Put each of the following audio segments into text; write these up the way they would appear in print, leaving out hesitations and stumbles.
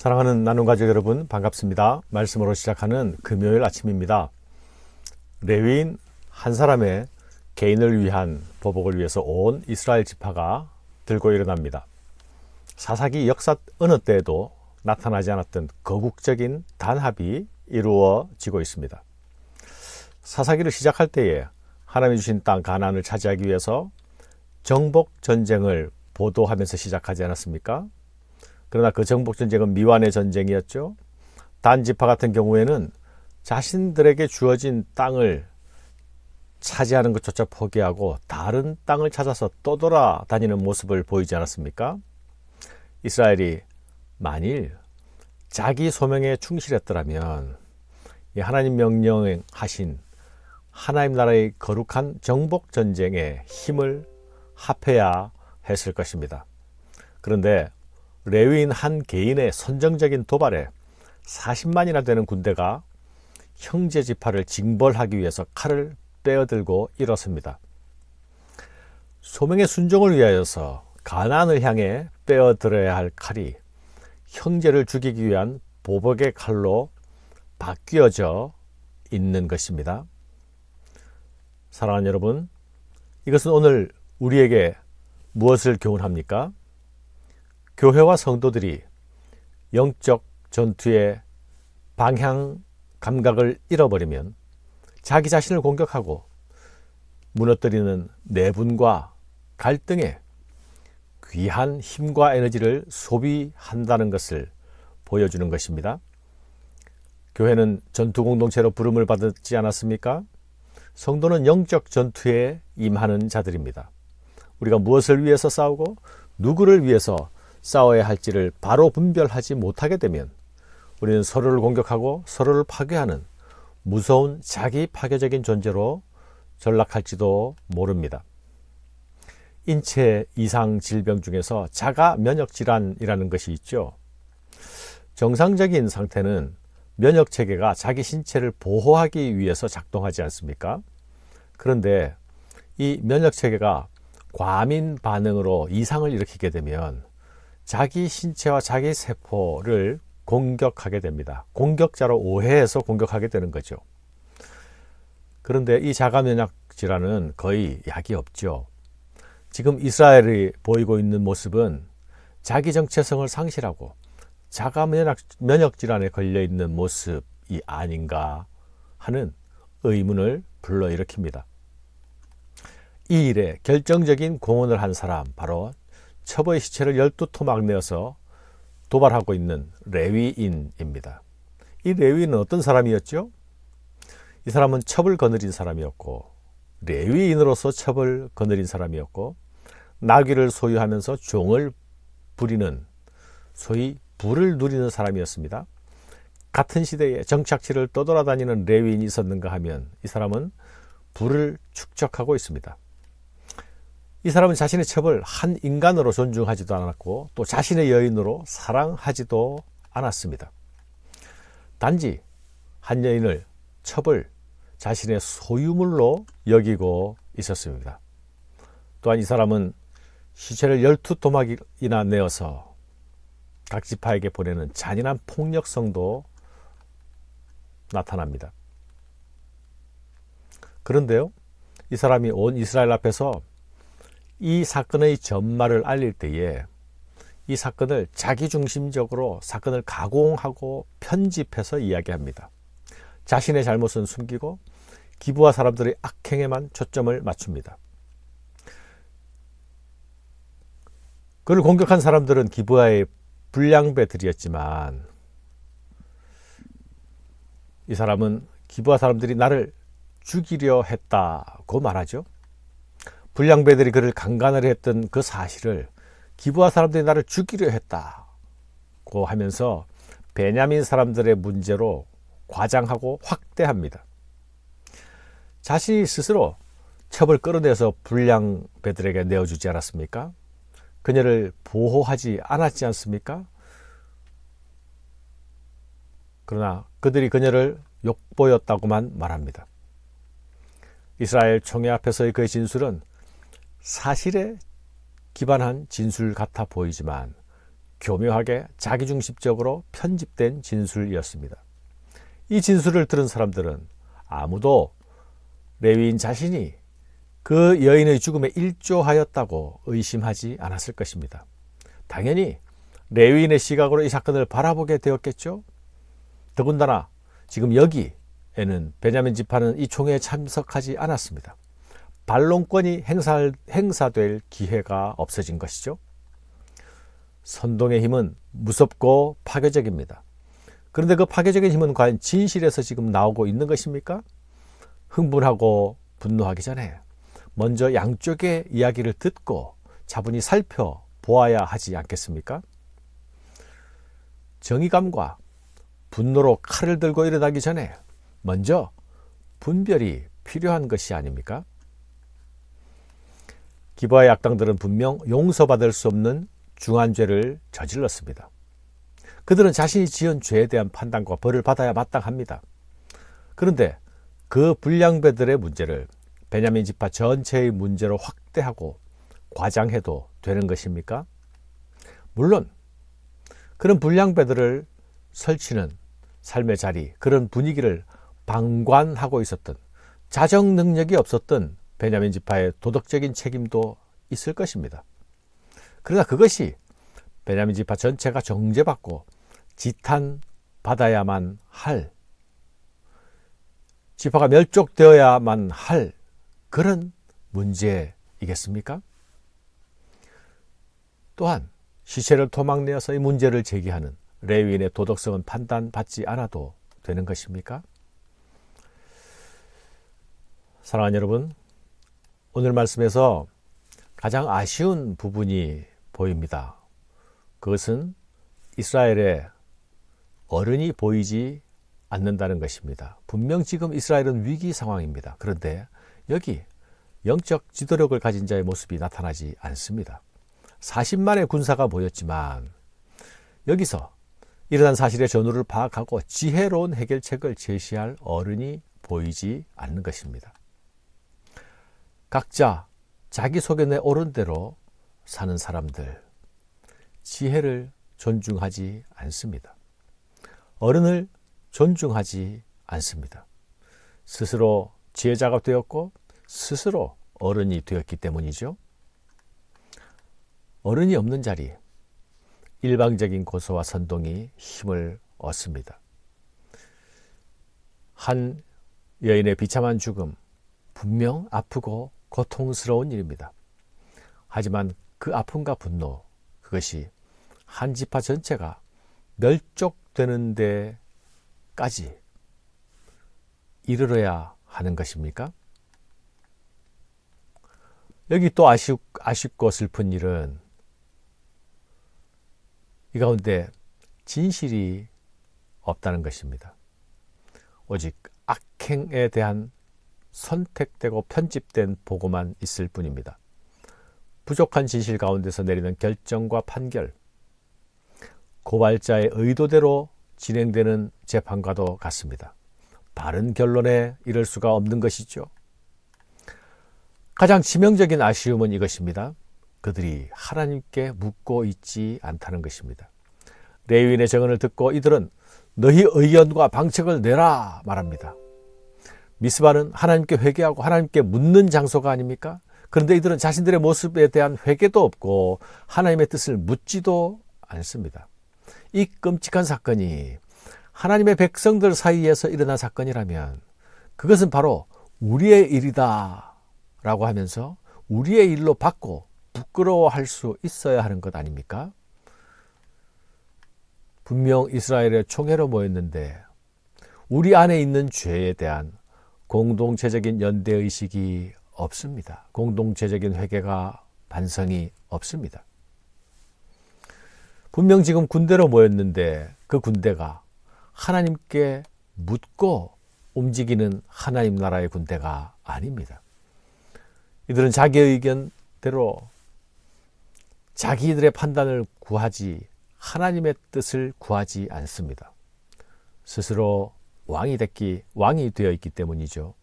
사랑하는 나눔가족 여러분, 반갑습니다. 말씀으로 시작하는 금요일 아침입니다. 레위인 한 사람의 개인을 위한 보복을 위해서 온 이스라엘 지파가 들고 일어납니다. 사사기 역사 어느 때에도 나타나지 않았던 거국적인 단합이 이루어지고 있습니다. 사사기를 시작할 때에 하나님이 주신 땅 가나안을 차지하기 위해서 정복 전쟁을 보도하면서 시작하지 않았습니까? 그러나 그 정복 전쟁은 미완의 전쟁이었죠. 단 지파 같은 경우에는 자신들에게 주어진 땅을 차지하는 것조차 포기하고 다른 땅을 찾아서 떠돌아다니는 모습을 보이지 않았습니까? 이스라엘이 만일 자기 소명에 충실했더라면 하나님 명령하신 하나님 나라의 거룩한 정복 전쟁에 힘을 합해야 했을 것입니다. 그런데 레위인 한 개인의 선정적인 도발에 40만이나 되는 군대가 형제 지파를 징벌하기 위해서 칼을 빼어들고 일었습니다. 소명의 순종을 위하여서 가나안을 향해 빼어들어야 할 칼이 형제를 죽이기 위한 보복의 칼로 바뀌어져 있는 것입니다. 사랑하는 여러분, 이것은 오늘 우리에게 무엇을 교훈합니까? 교회와 성도들이 영적 전투의 방향 감각을 잃어버리면 자기 자신을 공격하고 무너뜨리는 내분과 갈등에 귀한 힘과 에너지를 소비한다는 것을 보여주는 것입니다. 교회는 전투 공동체로 부름을 받지 않았습니까? 성도는 영적 전투에 임하는 자들입니다. 우리가 무엇을 위해서 싸우고 누구를 위해서 싸워야 할지를 바로 분별하지 못하게 되면 우리는 서로를 공격하고 서로를 파괴하는 무서운 자기 파괴적인 존재로 전락할지도 모릅니다. 인체 이상 질병 중에서 자가 면역 질환이라는 것이 있죠. 정상적인 상태는 면역 체계가 자기 신체를 보호하기 위해서 작동하지 않습니까? 그런데 이 면역 체계가 과민 반응으로 이상을 일으키게 되면 자기 신체와 자기 세포를 공격하게 됩니다. 공격자로 오해해서 공격하게 되는 거죠. 그런데 이 자가 면역 질환은 거의 약이 없죠. 지금 이스라엘이 보이고 있는 모습은 자기 정체성을 상실하고 자가 면역 질환에 걸려 있는 모습이 아닌가 하는 의문을 불러일으킵니다. 이 일에 결정적인 공헌을 한 사람, 바로 첩의 시체를 12토막 내어서 도발하고 있는 레위인입니다. 이 레위인은 어떤 사람이었죠? 이 사람은 첩을 거느린 사람이었고, 레위인으로서 첩을 거느린 사람이었고, 나귀를 소유하면서 종을 부리는, 소위 부를 누리는 사람이었습니다. 같은 시대에 정착지를 떠돌아다니는 레위인이 있었는가 하면 이 사람은 부를 축적하고 있습니다. 이 사람은 자신의 첩을 한 인간으로 존중하지도 않았고 또 자신의 여인으로 사랑하지도 않았습니다. 단지 한 여인을, 첩을 자신의 소유물로 여기고 있었습니다. 또한 이 사람은 시체를 12토막이나 내어서 각 지파에게 보내는 잔인한 폭력성도 나타납니다. 그런데요, 이 사람이 온 이스라엘 앞에서 이 사건의 전말을 알릴 때에 이 사건을 자기중심적으로 사건을 가공하고 편집해서 이야기합니다. 자신의 잘못은 숨기고 기브아 사람들의 악행에만 초점을 맞춥니다. 그를 공격한 사람들은 기브아의 불량배들이었지만 이 사람은 기브아 사람들이 나를 죽이려 했다고 말하죠. 불량배들이 그를 강간을 했던 그 사실을 기브아 사람들이 나를 죽이려 했다고 하면서 베냐민 사람들의 문제로 과장하고 확대합니다. 자신이 스스로 첩을 끌어내서 불량배들에게 내어주지 않았습니까? 그녀를 보호하지 않았지 않습니까? 그러나 그들이 그녀를 욕보였다고만 말합니다. 이스라엘 총회 앞에서의 그의 진술은 사실에 기반한 진술 같아 보이지만 교묘하게 자기중심적으로 편집된 진술이었습니다. 이 진술을 들은 사람들은 아무도 레위인 자신이 그 여인의 죽음에 일조하였다고 의심하지 않았을 것입니다. 당연히 레위인의 시각으로 이 사건을 바라보게 되었겠죠. 더군다나 지금 여기에는 베냐민 지파는 이 총회에 참석하지 않았습니다. 반론권이 행사될 기회가 없어진 것이죠. 선동의 힘은 무섭고 파괴적입니다. 그런데 그 파괴적인 힘은 과연 진실에서 지금 나오고 있는 것입니까? 흥분하고 분노하기 전에 먼저 양쪽의 이야기를 듣고 차분히 살펴보아야 하지 않겠습니까? 정의감과 분노로 칼을 들고 일어나기 전에 먼저 분별이 필요한 것이 아닙니까? 기브아의 악당들은 분명 용서받을 수 없는 중한 죄를 저질렀습니다. 그들은 자신이 지은 죄에 대한 판단과 벌을 받아야 마땅합니다. 그런데 그 불량배들의 문제를 베냐민 지파 전체의 문제로 확대하고 과장해도 되는 것입니까? 물론 그런 불량배들을 설치는 삶의 자리, 그런 분위기를 방관하고 있었던, 자정 능력이 없었던 베냐민 지파의 도덕적인 책임도 있을 것입니다. 그러나 그것이 베냐민 지파 전체가 정죄받고 지탄받아야만 할, 지파가 멸족되어야만 할 그런 문제이겠습니까? 또한 시체를 토막내어서 이 문제를 제기하는 레위인의 도덕성은 판단받지 않아도 되는 것입니까? 사랑하는 여러분, 오늘 말씀에서 가장 아쉬운 부분이 보입니다. 그것은 이스라엘의 어른이 보이지 않는다는 것입니다. 분명 지금 이스라엘은 위기 상황입니다. 그런데 여기 영적 지도력을 가진 자의 모습이 나타나지 않습니다. 40만의 군사가 모였지만 여기서 일어난 사실의 전후를 파악하고 지혜로운 해결책을 제시할 어른이 보이지 않는 것입니다. 각자 자기 소견에 옳은 대로 사는 사람들, 지혜를 존중하지 않습니다. 어른을 존중하지 않습니다. 스스로 지혜자가 되었고 스스로 어른이 되었기 때문이죠. 어른이 없는 자리, 일방적인 고소와 선동이 힘을 얻습니다. 한 여인의 비참한 죽음, 분명 아프고 고통스러운 일입니다. 하지만 그 아픔과 분노, 그것이 한 지파 전체가 멸족되는 데까지 이르러야 하는 것입니까? 여기 또 아쉽고 슬픈 일은 이 가운데 진실이 없다는 것입니다. 오직 악행에 대한 선택되고 편집된 보고만 있을 뿐입니다. 부족한 진실 가운데서 내리는 결정과 판결, 고발자의 의도대로 진행되는 재판과도 같습니다. 바른 결론에 이를 수가 없는 것이죠. 가장 치명적인 아쉬움은 이것입니다. 그들이 하나님께 묻고 있지 않다는 것입니다. 레위인의 증언을 듣고 이들은 너희 의견과 방책을 내라 말합니다. 미스바는 하나님께 회개하고 하나님께 묻는 장소가 아닙니까? 그런데 이들은 자신들의 모습에 대한 회개도 없고 하나님의 뜻을 묻지도 않습니다. 이 끔찍한 사건이 하나님의 백성들 사이에서 일어난 사건이라면 그것은 바로 우리의 일이다 라고 하면서 우리의 일로 받고 부끄러워할 수 있어야 하는 것 아닙니까? 분명 이스라엘의 총회로 모였는데 우리 안에 있는 죄에 대한 공동체적인 연대의식이 없습니다. 공동체적인 회개가 반성이 없습니다. 분명 지금 군대로 모였는데 그 군대가 하나님께 묻고 움직이는 하나님 나라의 군대가 아닙니다. 이들은 자기 의견대로 자기들의 판단을 구하지 하나님의 뜻을 구하지 않습니다. 스스로 왕이 되어 있기 때문이죠.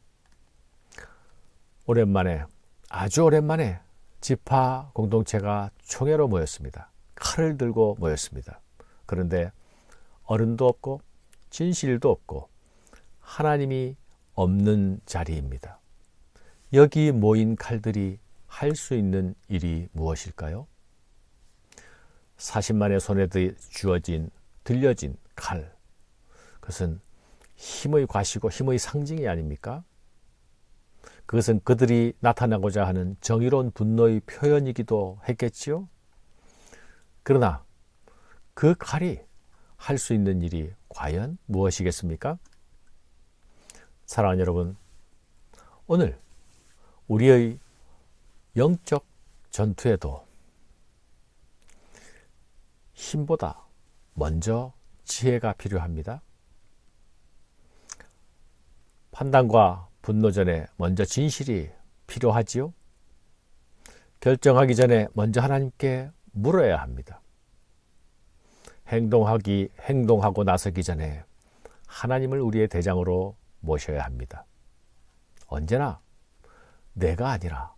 오랜만에, 아주 오랜만에 지파 공동체가 총회로 모였습니다. 칼을 들고 모였습니다. 그런데 어른도 없고 진실도 없고 하나님이 없는 자리입니다. 여기 모인 칼들이 할 수 있는 일이 무엇일까요? 40만의 손에 들려진 칼. 그것은 힘의 과시고 힘의 상징이 아닙니까? 그것은 그들이 나타나고자 하는 정의로운 분노의 표현이기도 했겠지요. 그러나 그 칼이 할 수 있는 일이 과연 무엇이겠습니까? 사랑하는 여러분, 오늘 우리의 영적 전투에도 힘보다 먼저 지혜가 필요합니다. 판단과 분노 전에 먼저 진실이 필요하지요. 결정하기 전에 먼저 하나님께 물어야 합니다. 행동하고 나서기 전에 하나님을 우리의 대장으로 모셔야 합니다. 언제나 내가 아니라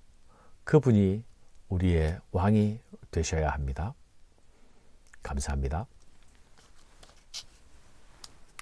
그분이 우리의 왕이 되셔야 합니다. 감사합니다.